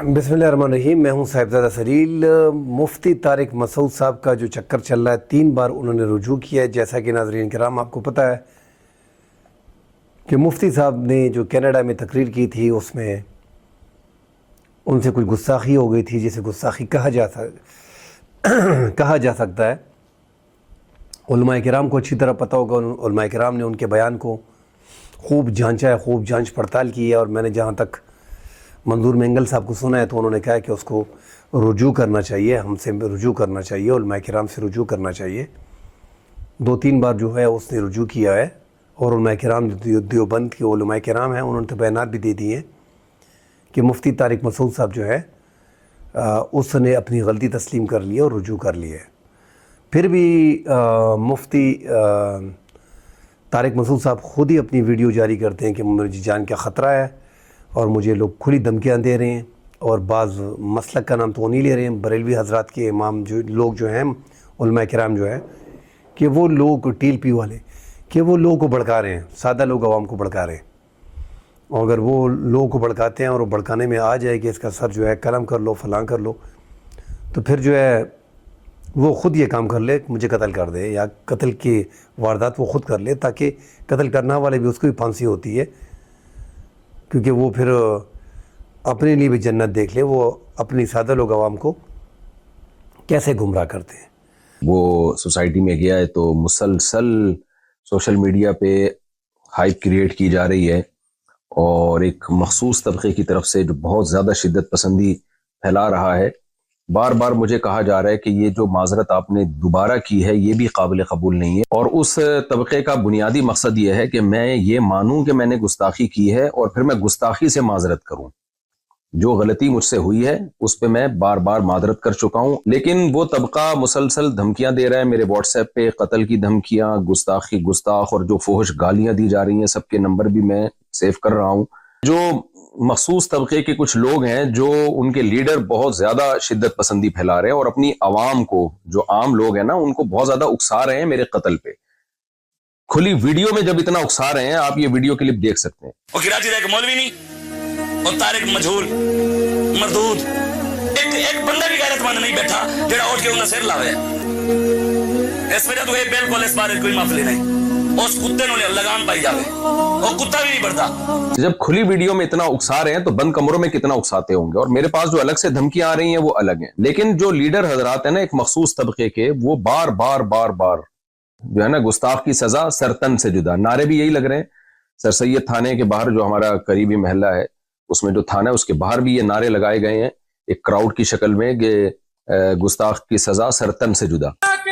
बिस्मिल्लाहिर्रहमानिर्रहीम। मैं हूं साहिबजादा सलील। मुफ्ती तारिक मसूद साहब का जो चक्कर चल रहा है, 3 बार उन्होंने रुजू किया है। जैसा कि नाज़रीन किराम आपको पता है कि मुफ्ती साहब ने जो कनाडा में तकरीर की थी, उसमें उनसे कुछ गुस्ताखी हो गई थी, जिसे गुस्ताखी कहा जा सकता है। उलमाए किराम को अच्छी तरह पता होगा, उलमाए किराम ने उनके बयान को खूब जांचा है, खूब जांच पड़ताल की है। और मैंने जहाँ तक मंजूर मेंगल साहब को सुना है तो उन्होंने कहा कि उसको रुजू करना चाहिए, हमसे रुजू करना चाहिए, उलमाए किराम से रुजू करना चाहिए। 2-3 बार जो है उसने रुजू किया है। और उलमाए किराम देवबंद के उलमाए किराम हैं, उन्होंने तो बयानात भी दे दिए कि मुफ्ती तारिक मसूद साहब जो है उसने अपनी गलती तस्लीम कर ली और रुजू कर लिया है। फिर भी मुफ्ती तारिक मसूद साहब ख़ुद ही अपनी वीडियो जारी करते हैं कि मुझे जान का ख़तरा है और मुझे लोग खुली धमकियाँ दे रहे हैं। और बाज़ मसलक का नाम तो नहीं ले रहे हैं, बरेलवी हज़रात के इमाम जो लोग जो हैं, उलमाए किराम जो है, कि वो लोग टीएलपी वाले कि वो लोगों को भड़का रहे हैं, सादा लोग आवाम को भड़का रहे हैं। और अगर वो लोगों को भड़काते हैं और वो भड़काने में आ जाए कि इसका सर जो है कलम कर लो, फलां कर लो, तो फिर जो है वो ख़ुद ये काम कर ले, मुझे कत्ल कर दे, या कत्ल की वारदात वो ख़ुद कर ले, ताकि कत्ल करने वाले भी उसको भी फांसी होती है, क्योंकि वो फिर अपने लिए भी जन्नत देख ले। वो अपनी सादा लोग आवाम को कैसे गुमराह करते हैं। वो सोसाइटी में गया है तो मुसलसल सोशल मीडिया पे हाइप क्रिएट की जा रही है और एक मखसूस तबके की तरफ से जो बहुत ज़्यादा शिद्दत पसंदी फैला रहा है। बार बार मुझे कहा जा रहा है कि ये जो माजरत आपने दोबारा की है ये भी काबिल कबूल नहीं है। और उस तबके का बुनियादी मकसद ये है कि मैं ये मानूं कि मैंने गुस्ताखी की है और फिर मैं गुस्ताखी से माजरत करूं। जो गलती मुझसे हुई है उस पे मैं बार बार माजरत कर चुका हूं, लेकिन वो तबका मुसलसल धमकियां दे रहा है मेरे व्हाट्सएप पे, कत्ल की धमकियां, गुस्ताख और जो फोहश गालियां दी जा रही हैं, सबके नंबर भी मैं सेव कर रहा हूं। जो मखसूस तबके के कुछ लोग हैं, जो उनके लीडर बहुत ज्यादा शिद्दत पसंदी फैला रहे हैं और अपनी आवाम को, जो आम लोग हैं ना, उनको बहुत ज्यादा उकसा रहे हैं मेरे कत्ल पे। खुली वीडियो में जब इतना उकसा रहे हैं, आप ये वीडियो क्लिप देख सकते हैं। और कराची का मौलवी नहीं और तारिक मजहूल मरदूद, एक बंदा भी गैरतमंद नहीं बैठा जेड़ा उठ के उनका सिर लावे। इस वजह तो बिल्कुल इस बारे कोई माफी नहीं, उस कुत्ते ने लगाम पाई जावे, और कुत्ता भी नहीं बढ़ता। जब खुली वीडियो में इतना उकसा रहे हैं तो बंद कमरों में कितना उकसाते होंगे। और मेरे पास जो अलग से धमकियां आ रही हैं वो अलग हैं। लेकिन जो लीडर हजरात है ना एक मखसूस तबके के, वो बार बार जो है ना, गुस्ताख की सजा सरतन से जुदा, नारे भी यही लग रहे हैं। सर सैयद थाने के बाहर जो हमारा करीबी महल्ला है, उसमें जो थाना है उसके बाहर भी ये नारे लगाए गए हैं एक क्राउड की शक्ल में कि गुस्ताख की सजा सरतन से जुदा,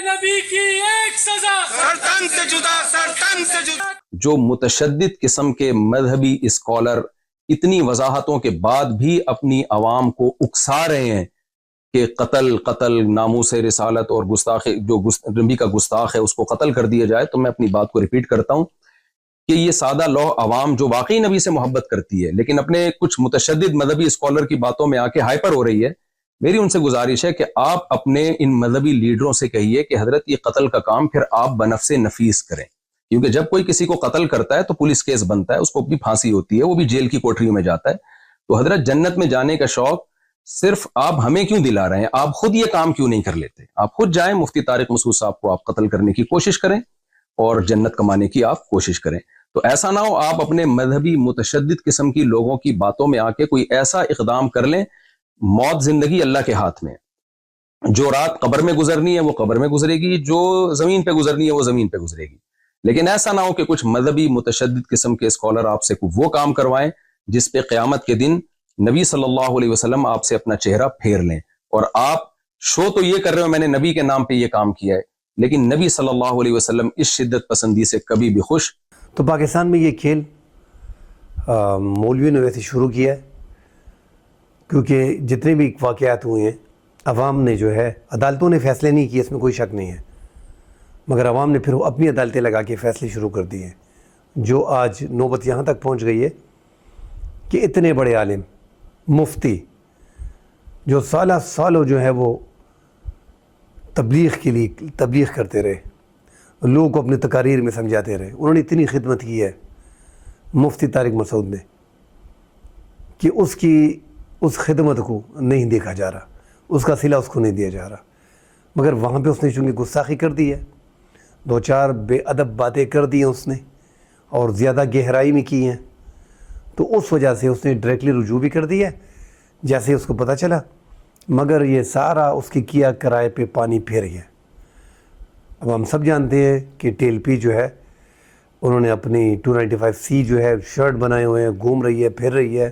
नबी की एक सजा सरतन से जुदा, सरतन से जुदा। जो मुतशद्दिद किस्म के मजहबी स्कॉलर इतनी वजाहतों के बाद भी अपनी आवाम को उकसा रहे हैं कि कत्ल नामूस रिसालत और गुस्ताख, जो नबी का गुस्ताख है उसको कत्ल कर दिया जाए। तो मैं अपनी बात को रिपीट करता हूं कि ये सादा लौह आवाम जो वाकई नबी से मोहब्बत करती है, लेकिन अपने कुछ मुतशद्दिद मजहबी स्कॉलर की बातों में आके हाइपर हो रही है। मेरी उनसे गुजारिश है कि आप अपने इन मजहबी लीडरों से कहिए कि हजरत ये कत्ल का काम फिर आप बनफ़से नफीस करें, क्योंकि जब कोई किसी को कत्ल करता है तो पुलिस केस बनता है, उसको भी फांसी होती है, वो भी जेल की कोठरी में जाता है। तो हजरत जन्नत में जाने का शौक सिर्फ आप हमें क्यों दिला रहे हैं? आप खुद ये काम क्यों नहीं कर लेते? आप खुद जाएं, मुफ्ती तारिक मसूद साहब को आप कत्ल करने की कोशिश करें और जन्नत कमाने की आप कोशिश करें। तो ऐसा ना हो आप अपने मजहबी मुतशद्दिद किस्म की लोगों की बातों में आके कोई ऐसा इकदाम कर लें। मौत जिंदगी अल्लाह के हाथ में, जो रात कब्र में गुजरनी है वो कब्र में गुजरेगी, जो जमीन पे गुजरनी है वो जमीन पे गुजरेगी। लेकिन ऐसा ना हो कि कुछ मजहबी मुतशद्दिद किस्म के स्कॉलर आपसे वो काम करवाएं जिस पे क़यामत के दिन नबी सल्लल्लाहु अलैहि वसल्लम आपसे अपना चेहरा फेर लें। और आप शो तो ये कर रहे हो मैंने नबी के नाम पे ये काम किया है, लेकिन नबी सल्लल्लाहु अलैहि वसल्लम इस शिद्दत पसंदी से कभी भी खुश। तो पाकिस्तान में ये खेल मौलवियों ने वैसे शुरू किया है, क्योंकि जितने भी वाक़यात हुए हैं अवाम ने जो है, अदालतों ने फ़ैसले नहीं किए, इसमें कोई शक नहीं है, मगर अवाम ने फिर अपनी अदालतें लगा के फ़ैसले शुरू कर दिए हैं। जो आज नौबत यहाँ तक पहुँच गई है कि इतने बड़े आलिम मुफ्ती जो सालों जो है वो तबलीग के लिए तबलीग करते रहे, लोगों को अपनी तकारीर में समझाते रहे, उन्होंने इतनी खिदमत की है मुफ्ती तारिक मसूद ने कि اس خدمت کو نہیں دیکھا جا رہا، اس کا صلہ اس کو نہیں دیا جا رہا، مگر وہاں پہ اس نے چونکہ گستاخی کر دی ہے، 2-4 بے ادب باتیں کر دی ہیں اس نے اور زیادہ گہرائی میں کی ہیں، تو اس وجہ سے اس نے ڈائریکٹلی رجوع بھی کر دیا جیسے اس کو پتہ چلا، مگر یہ سارا اس کی کیا کرائے پہ پانی پھیر گیا۔ اب ہم سب جانتے ہیں کہ ٹیل پی جو ہے انہوں نے اپنی 295C جو ہے شرٹ بنائے ہوئے ہیں، گھوم رہی ہے، پھر رہی ہے،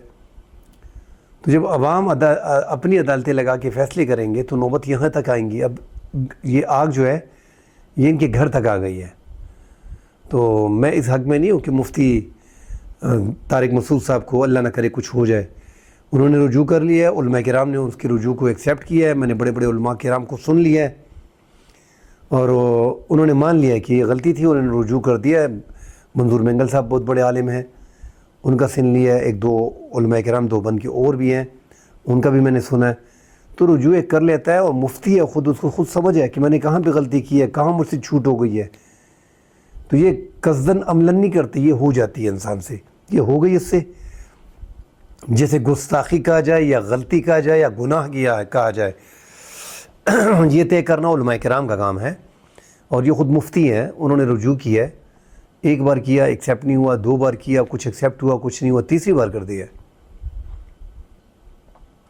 تو جب عوام اپنی عدالتیں لگا کے فیصلے کریں گے تو نوبت یہاں تک آئیں گی۔ اب یہ آگ جو ہے یہ ان کے گھر تک آ گئی ہے، تو میں اس حق میں نہیں ہوں کہ مفتی طارق مسعود صاحب کو اللہ نہ کرے کچھ ہو جائے، انہوں نے رجوع کر لیا ہے، علماء کرام نے اس کی رجوع کو ایکسیپٹ کیا ہے، میں نے بڑے بڑے علماء کرام کو سن لیا ہے اور انہوں نے مان لیا کہ یہ غلطی تھی، انہوں نے رجوع کر دیا ہے۔ منظور مینگل صاحب بہت بڑے عالم ہیں، ان کا سن لیا ہے، 1-2 علماء کرام دیوبند کے اور بھی ہیں، ان کا بھی میں نے سنا ہے، تو رجوع کر لیتا ہے، اور مفتی ہے خود، اس کو خود سمجھ ہے کہ میں نے کہاں پہ غلطی کی ہے، کہاں مجھ سے چھوٹ ہو گئی ہے، تو یہ قصداً عملاً نہیں کرتے، یہ ہو جاتی ہے انسان سے، یہ ہو گئی اس سے، جیسے گستاخی کہا جائے یا غلطی کہا جائے یا گناہ کہا جائے، یہ طے کرنا علماء کرام کا کام ہے، اور یہ خود مفتی ہیں، انہوں نے رجوع کیا ہے، 1 بار کیا ایکسیپٹ نہیں ہوا، 2 بار کیا کچھ ایکسیپٹ ہوا کچھ نہیں ہوا، 3ری بار کر دیا،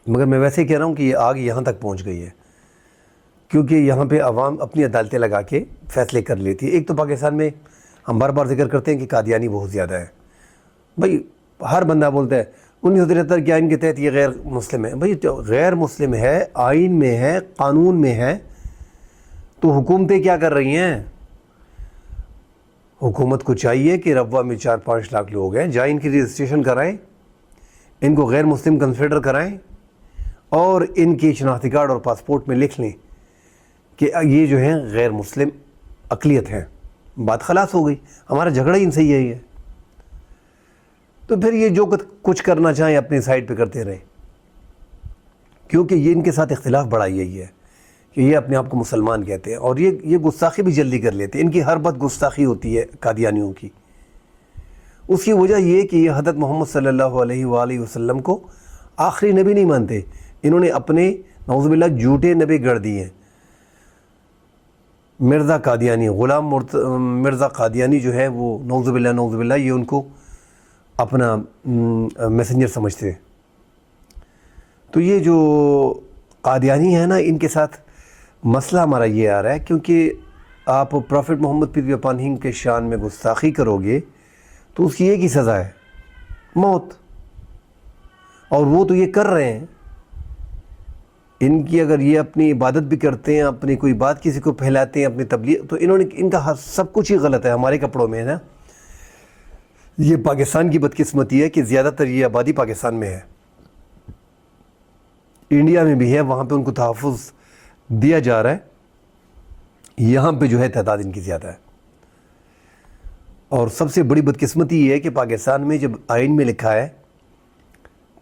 مگر میں ویسے ہی کہہ رہا ہوں کہ یہ آگ یہاں تک پہنچ گئی ہے، کیونکہ یہاں پہ عوام اپنی عدالتیں لگا کے فیصلے کر لیتی ہے۔ ایک تو پاکستان میں ہم بار بار ذکر کرتے ہیں کہ قادیانی بہت زیادہ ہے، بھائی ہر بندہ بولتا ہے 1973 کے آئین کے تحت یہ غیر مسلم ہے، بھائی غیر مسلم ہے، آئین میں ہے، قانون میں ہے، تو حکومتیں کیا کر رہی ہیں؟ حکومت کو چاہیے کہ ربوہ میں 4-5 لاکھ لوگ ہیں، جائیں ان کی رجسٹریشن کرائیں، ان کو غیر مسلم کنسیڈر کرائیں، اور ان کی شناختی کارڈ اور پاسپورٹ میں لکھ لیں کہ یہ جو ہیں غیر مسلم اقلیت ہیں، بات خلاص ہو گئی، ہمارا جھگڑا ہی ان سے یہی ہے۔ تو پھر یہ جو کچھ کرنا چاہیں اپنی سائڈ پہ کرتے رہیں، کیونکہ یہ ان کے ساتھ اختلاف بڑا یہی ہے کہ یہ اپنے آپ کو مسلمان کہتے ہیں، اور یہ گستاخی بھی جلدی کر لیتے ہیں، ان کی ہر بات گستاخی ہوتی ہے قادیانیوں کی۔ اس کی وجہ یہ کہ یہ حضرت محمد صلی اللہ علیہ وآلہ وسلم کو آخری نبی نہیں مانتے، انہوں نے اپنے نعوذ باللہ جھوٹے نبی گڑھ دیے ہیں۔ مرزا قادیانی، غلام مرزا قادیانی جو ہے وہ نعوذ باللہ یہ ان کو اپنا میسنجر سمجھتے ہیں۔ تو یہ جو قادیانی ہے نا، ان کے ساتھ مسئلہ ہمارا یہ آ رہا ہے، کیونکہ آپ prophet Muhammad peace be upon ہم کے شان میں گستاخی کرو گے تو اس کی ایک ہی سزا ہے، موت، اور وہ تو یہ کر رہے ہیں۔ ان کی اگر یہ اپنی عبادت بھی کرتے ہیں، اپنی کوئی بات کسی کو پھیلاتے ہیں، اپنی تبلیغ، تو انہوں نے ان کا سب کچھ ہی غلط ہے ہمارے کپڑوں میں ہے نا۔ یہ پاکستان کی بدقسمتی ہے کہ زیادہ تر یہ آبادی پاکستان میں ہے، انڈیا میں بھی ہے، وہاں پہ ان کو تحفظ دیا جا رہا ہے، یہاں پہ جو ہے تعداد ان کی زیادہ ہے۔ اور سب سے بڑی بدقسمتی یہ ہے کہ پاکستان میں جب آئین میں لکھا ہے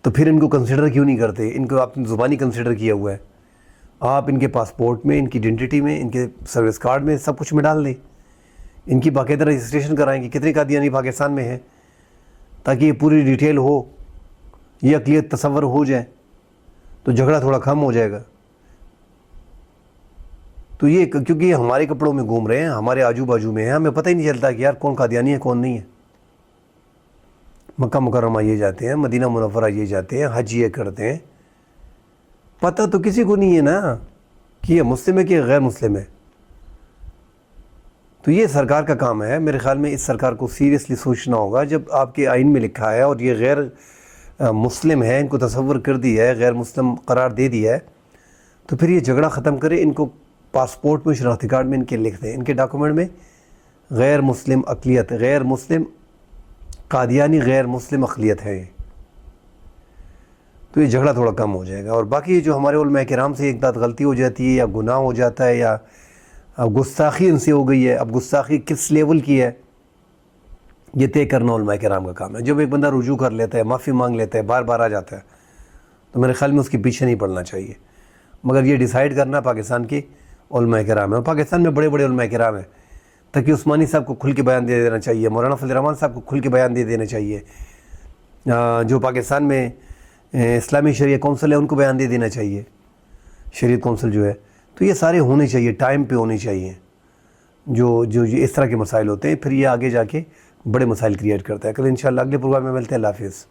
تو پھر ان کو کنسیڈر کیوں نہیں کرتے؟ ان کو آپ نے زبانی کنسیڈر کیا ہوا ہے، آپ ان کے پاسپورٹ میں، ان کی آئیڈینٹی میں، ان کے سروس کارڈ میں، سب کچھ میں ڈال دیں، ان کی باقاعدہ رجسٹریشن کرائیں کہ کتنے قادیانی پاکستان میں ہیں، تاکہ یہ پوری ڈیٹیل ہو، یہ اقلیت تصور ہو جائے، تو جھگڑا تھوڑا کم ہو جائے گا۔ تو یہ کیونکہ یہ ہمارے کپڑوں میں گھوم رہے ہیں، ہمارے آجو باجو میں ہیں، ہمیں پتہ ہی نہیں چلتا کہ یار کون قادیانی ہے کون نہیں ہے۔ مکہ مکرمہ یہ جاتے ہیں، مدینہ منورہ یہ جاتے ہیں، حج یہ کرتے ہیں، پتہ تو کسی کو نہیں ہے نا کہ یہ مسلم ہے کہ غیر مسلم ہے۔ تو یہ سرکار کا کام ہے، میرے خیال میں اس سرکار کو سیریسلی سوچنا ہوگا۔ جب آپ کے آئین میں لکھا ہے اور یہ غیر مسلم ہے، ان کو تصور کر دیا ہے، غیر مسلم قرار دے دیا ہے، تو پھر یہ جھگڑا ختم کرے، ان کو پاسپورٹ میں، شناختی کارڈ میں ان کے لکھ دیں، ان کے ڈاکومنٹ میں غیر مسلم اقلیت، غیر مسلم قادیانی غیر مسلم اقلیت ہے، تو یہ جھگڑا تھوڑا کم ہو جائے گا۔ اور باقی جو ہمارے علماء کرام سے ایک بات غلطی ہو جاتی ہے یا گناہ ہو جاتا ہے یا گستاخی ان سے ہو گئی ہے، اب گستاخی کس لیول کی ہے یہ طے کرنا علماء کرام کا کام ہے۔ جب ایک بندہ رجوع کر لیتا ہے، معافی مانگ لیتا ہے، بار بار آ جاتا ہے، تو میرے خیال میں اس کے پیچھے نہیں پڑنا چاہیے، مگر یہ ڈیسائیڈ کرنا پاکستان کے علماء کرام ہے۔ اور پاکستان میں بڑے بڑے علماء کرام ہیں، تقی عثمانی صاحب کو کھل کے بیان دے دینا چاہیے، مولانا فضل الرحمان صاحب کو کھل کے بیان دے دینا چاہیے، جو پاکستان میں اسلامی شریعہ کونسل ہے ان کو بیان دے دینا چاہیے، شریعت کونسل جو ہے. تو یہ سارے ہونے چاہیے، ٹائم پہ ہونے چاہیے. جو اس طرح کے مسائل ہوتے ہیں پھر یہ آگے جا کے بڑے مسائل کریٹ کرتا ہے. کل انشاءاللہ اگلے پروگرام میں ملتے ہیں. اللہ حافظ.